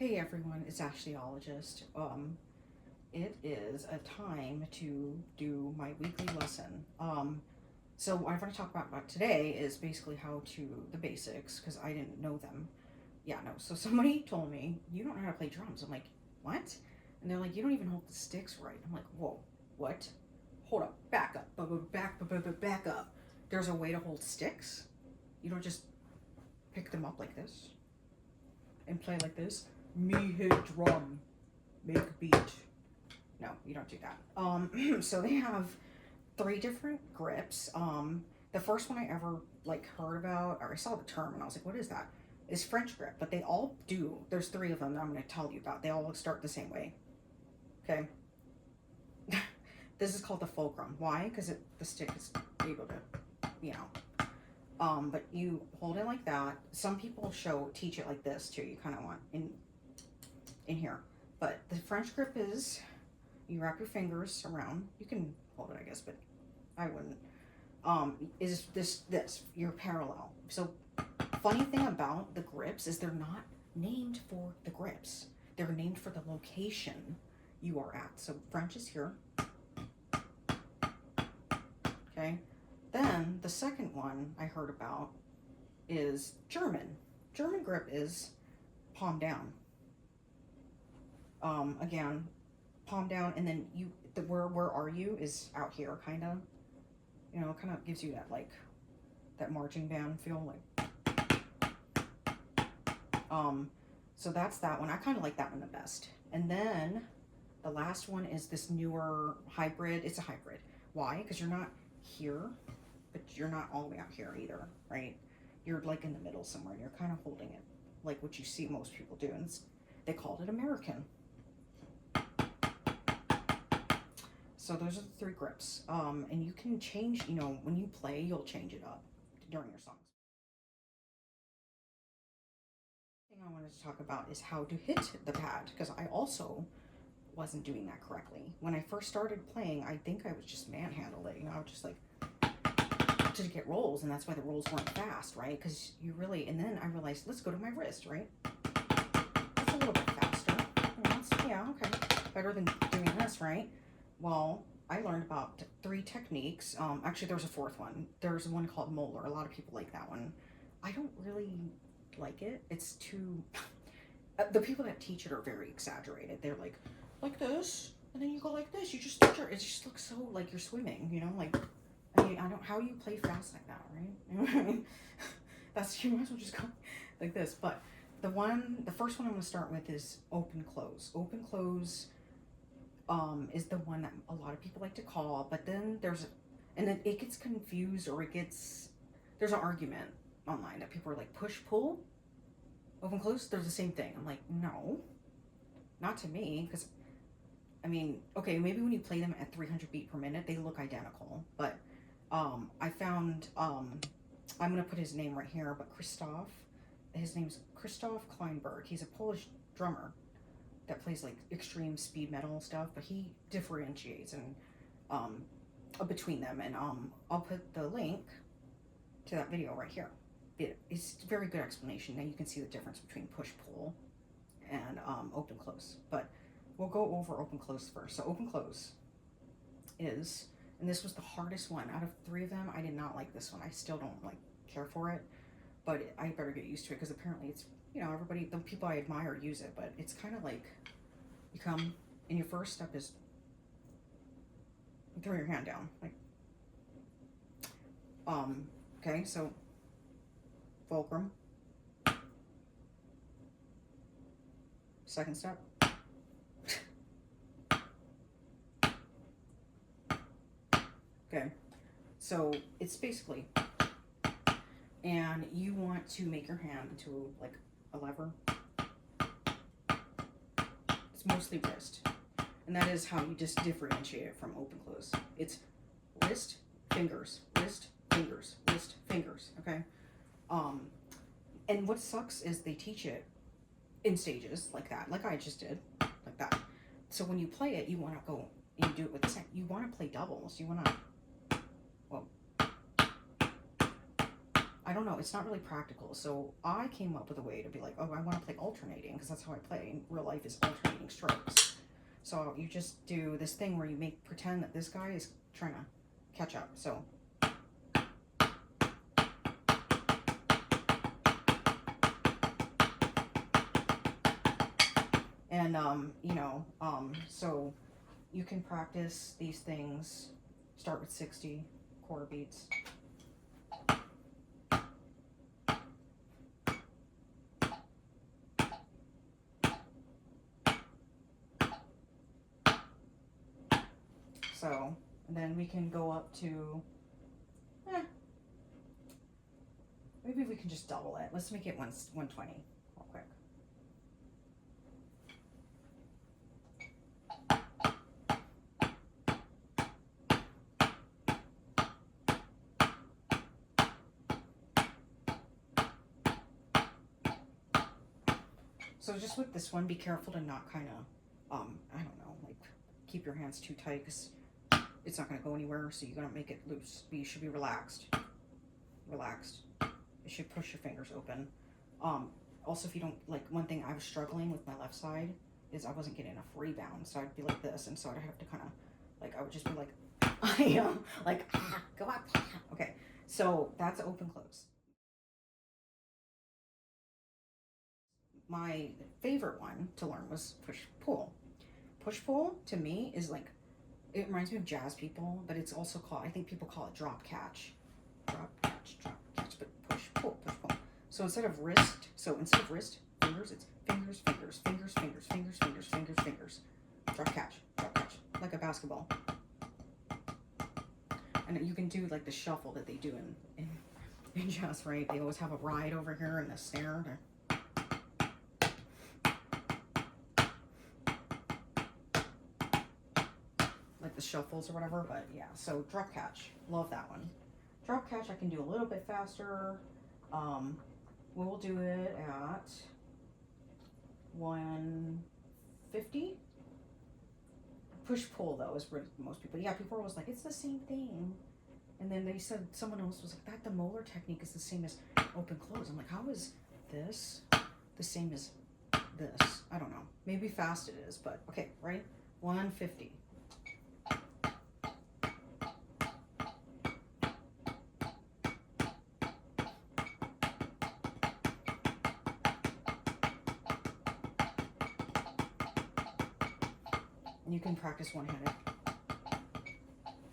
Hey everyone, it's Ashleyologist. It is a time to do my weekly lesson. So what I'm going to talk about today is basically how to, the basics, because I didn't know them. Yeah, no, so somebody told me, you don't know how to play drums. I'm like, what? And they're like, you don't even hold the sticks right. I'm like, whoa, what? Hold up, back up, back up. There's a way to hold sticks? You don't just pick them up like this and play like this? Me hit drum, make beat. No, you don't do that. So they have 3 different grips. The first one I ever heard about, or I saw the term and I was like, what is that? Is French grip, but they all do. There's 3 of them that I'm going to tell you about. They all start the same way. Okay. This is called the fulcrum. Why? Because the stick is able to, but you hold it like that. Some people teach it like this too. You kind of want in here. But the French grip is, you wrap your fingers around. You can hold it, I guess, but I wouldn't. Is this, you're parallel. So funny thing about the grips is they're not named for the grips. They're named for the location you are at. So French is here. Okay. Then the second one I heard about is German. German grip is palm down. Again, palm down, and then where are you is out here, kind of. Kind of gives you that that marching band feel, so that's that one. I kind of like that one the best. And then the last one is this newer hybrid. It's a hybrid. Why? Because you're not here, but you're not all the way out here either, right? You're in the middle somewhere, and you're kind of holding it like what you see most people do, and they called it American. So those are the 3 grips, and you can change, when you play, you'll change it up during your songs. The thing I wanted to talk about is how to hit the pad, because I also wasn't doing that correctly. When I first started playing, I think I was just manhandled it, I was just to get rolls, and that's why the rolls weren't fast, right? Because you really, and then I realized, let's go to my wrist, right? That's a little bit faster. Yeah, okay. Better than doing this, right? Well, I learned about 3 techniques. Actually, there's a 4th one. There's one called Molar. A lot of people like that one. I don't really like it. It's too... the people that teach it are very exaggerated. They're like this, and then you go like this. You just start it just looks so like you're swimming, I mean, how you play fast like that, right? You might as well just go like this. But the first one I'm going to start with is open close. Open close is the one that a lot of people like to call, but then and then it gets confused, or there's an argument online that people are like, push, pull, open, close, they're the same thing. I'm like, no, not to me, because, I mean, okay, maybe when you play them at 300 beat per minute, they look identical, but I found, I'm going to put his name right here, but his name's Krzysztof Kleinberg. He's a Polish drummer that plays extreme speed metal stuff, but he differentiates and between them, and I'll put the link to that video right here. It's a very good explanation. Now you can see the difference between push pull and open close, but we'll go over open close first. So open close is, and this was the hardest one out of 3 of them. I did not like this one. I still don't care for it, but I better get used to it, because apparently it's, everybody, the people I admire use it, but it's kind of you come, and your first step is you throw your hand down, okay, so fulcrum. Second step. Okay, so it's basically, and you want to make your hand into a lever. It's mostly wrist, and that is how you just differentiate it from open close. It's wrist, fingers, wrist, fingers, wrist, fingers. Okay, and what sucks is they teach it in stages like that, like I just did, like that. So when you play it, you want to go and you do it with the second. You want to play doubles. You want to, well, I don't know, it's not really practical. So I came up with a way to be like, oh, I want to play alternating, because that's how I play in real life, is alternating strokes. So you just do this thing where you pretend that this guy is trying to catch up. So and you know, so you can practice these things. Start with 60 quarter beats. So, and then we can go up to, maybe we can just double it. Let's make it 120 real quick. So just with this one, be careful to not kind of, I don't know, like keep your hands too tight, because it's not going to go anywhere. So you're going to make it loose. But you should be relaxed. Relaxed. You should push your fingers open. Also, if you don't, like, one thing I was struggling with my left side is I wasn't getting enough rebound. So I'd be like this, and so I'd have to kind of, like, I would just be like, like, go up. Okay, so that's open close. My favorite one to learn was push pull. Push pull to me is like, it reminds me of jazz people, but it's also called, I think people call it drop catch. Drop catch, but push pull, push pull. So instead of wrist, fingers, it's fingers, fingers, fingers, fingers, fingers, fingers, fingers, fingers. Drop catch, like a basketball. And you can do like the shuffle that they do in jazz, right? They always have a ride over here and the snare to, the shuffles or whatever, but yeah, so drop catch, love that one. Drop catch I can do a little bit faster. We'll do it at 150. Push pull though is where most people, yeah, people are always like, it's the same thing. And then they said, someone else was like, that the molar technique is the same as open close. I'm like, how is this the same as this? I don't know, maybe fast it is, but okay, ready? 150. You can practice one-handed.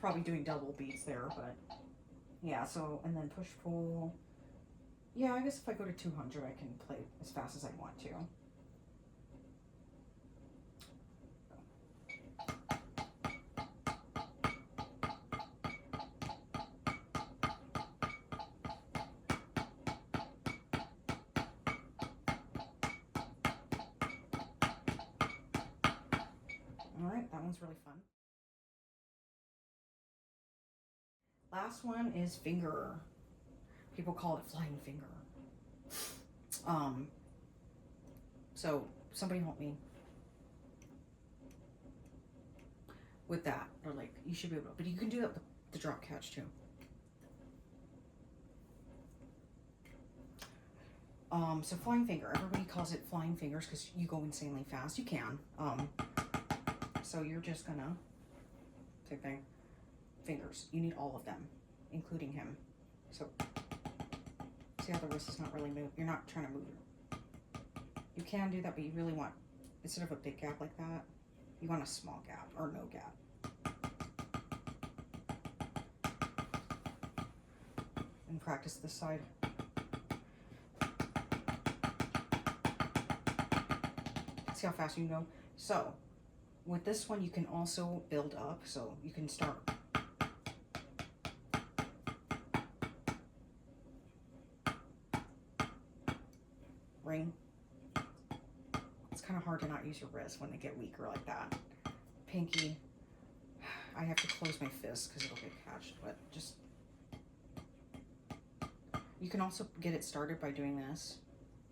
Probably doing double beats there, but yeah, so, and then push pull. Yeah, I guess if I go to 200, I can play as fast as I want to. Alright, that one's really fun. Last one is finger. People call it flying finger. So somebody help me with that. Or like, you should be able to, but you can do that with the drop catch too. So flying finger, everybody calls it flying fingers because you go insanely fast. You can. So you're just gonna, same thing, fingers. You need all of them, including him. So, see how the wrist is not really moved? You're not trying to move it. You can do that, but you really want, instead of a big gap like that, you want a small gap, or no gap. And practice this side. See how fast you can go? So, with this one, you can also build up, so you can start. Ring. It's kind of hard to not use your wrist when they get weaker like that. Pinky. I have to close my fist because it'll get catched, but just. You can also get it started by doing this.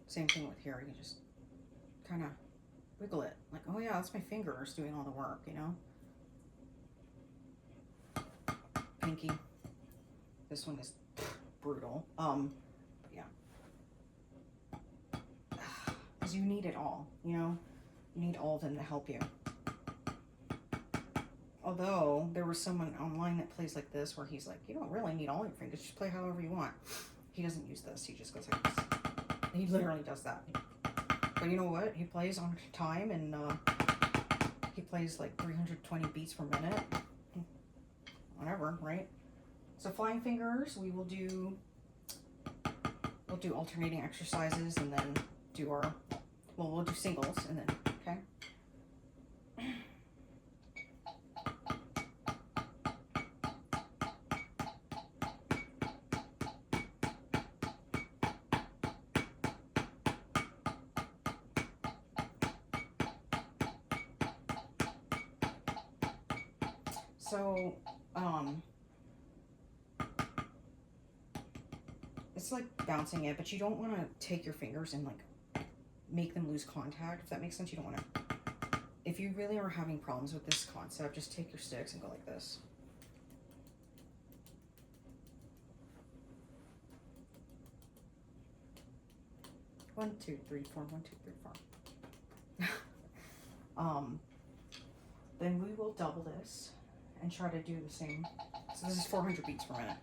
Same thing with here. You just kind of wiggle it. Like, oh yeah, that's my fingers doing all the work, you know? Pinky. This one is brutal. you need it all, you know? You need all of them to help you. Although, there was someone online that plays like this, where he's like, you don't really need all your fingers, just play however you want. He doesn't use this, he just goes like this. He literally does that. But you know what? He plays on time, and he plays like 320 beats per minute. Whatever, right? So flying fingers, we'll do alternating exercises, and then do our, well, we'll do singles, and then, okay? So, it's like bouncing it, but you don't want to take your fingers and like make them lose contact, if that makes sense. You don't want to, if you really are having problems with this concept, just take your sticks and go like this. One, two, three, four, 1, 2, 3, 4. Then we will double this and try to do the same. So this is 400 beats per minute.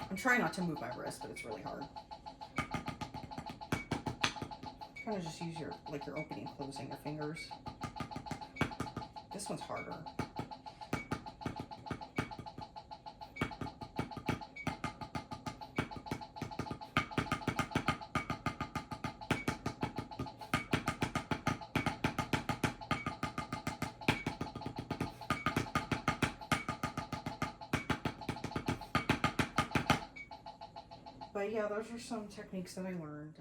I'm trying not to move my wrist, but it's really hard. Kind of just use your, like your opening and closing your fingers. This one's harder. But yeah, those are some techniques that I learned.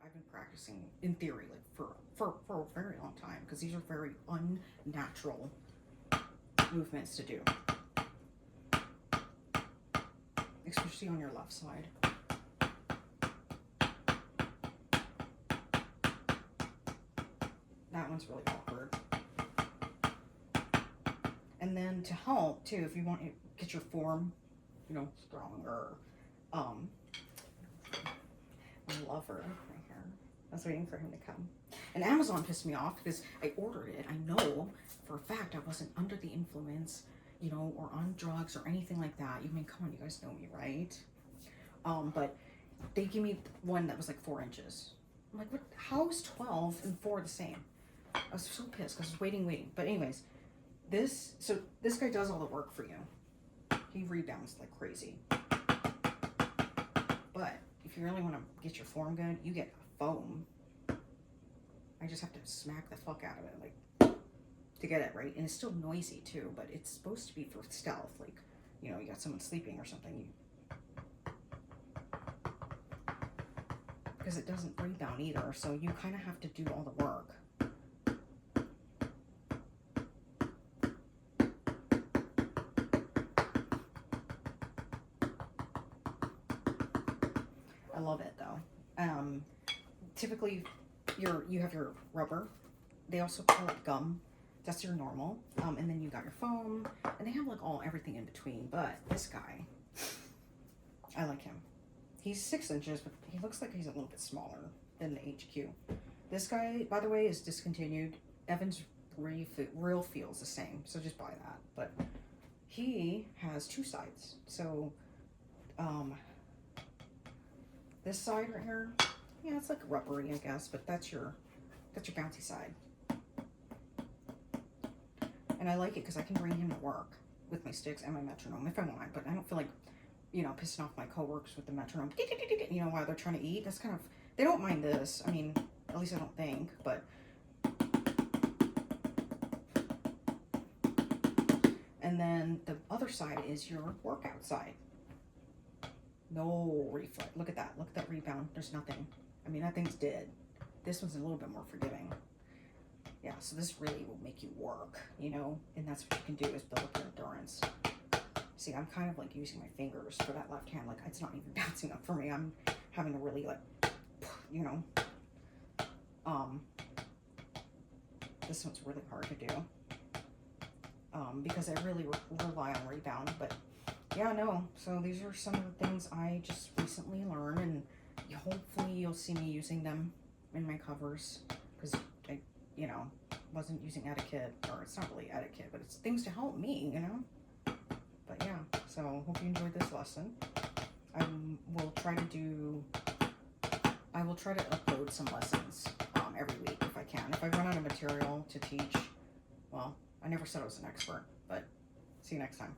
I've been practicing in theory like for a very long time, because these are very unnatural movements to do, especially on your left side. That one's really awkward. And then to help too, if you want to get your form, you know, stronger, my lover right here. I was waiting for him to come. And Amazon pissed me off because I ordered it. I know for a fact I wasn't under the influence, you know, or on drugs or anything like that. You mean, come on, you guys know me, right? But they gave me one that was like 4 inches. I'm like, what? How is 12 and 4 the same? I was so pissed because I was waiting. But anyways, this guy does all the work for you. He rebounds like crazy. But if you really want to get your form good, you get foam. I just have to smack the fuck out of it, like, to get it right. And it's still noisy too, but it's supposed to be for stealth. Like, you know, you got someone sleeping or something. Because it doesn't rebound either, so you kind of have to do all the work. I love it though. Typically, you have your rubber. They also call it gum. That's your normal. And then you got your foam, and they have like everything in between. But this guy, I like him. He's 6 inches, but he looks like he's a little bit smaller than the HQ. This guy, by the way, is discontinued. Evan's real feels the same, so just buy that. But he has 2 sides. So, this side right here, yeah, it's like rubbery, I guess, but that's your bouncy side. And I like it because I can bring him to work with my sticks and my metronome if I want, but I don't feel like, you know, pissing off my coworkers with the metronome, you know, while they're trying to eat. That's kind of, they don't mind this. I mean, at least I don't think, but. And then the other side is your workout side. No reflex. Look at that. Look at that rebound. There's nothing. I mean, that thing's dead. This one's a little bit more forgiving. Yeah, so this really will make you work, you know, and that's what you can do is build up your endurance. See, I'm kind of like using my fingers for that left hand. Like, it's not even bouncing up for me. I'm having to really like, you know, this one's really hard to do, because I really rely on rebound. But yeah, no, so these are some of the things I just recently learned, and hopefully you'll see me using them in my covers, because I, you know, wasn't using etiquette, or it's not really etiquette, but it's things to help me, you know. But yeah, so hope you enjoyed this lesson. I will try to upload some lessons every week if I can. If I run out of material to teach, well, I never said I was an expert, but see you next time.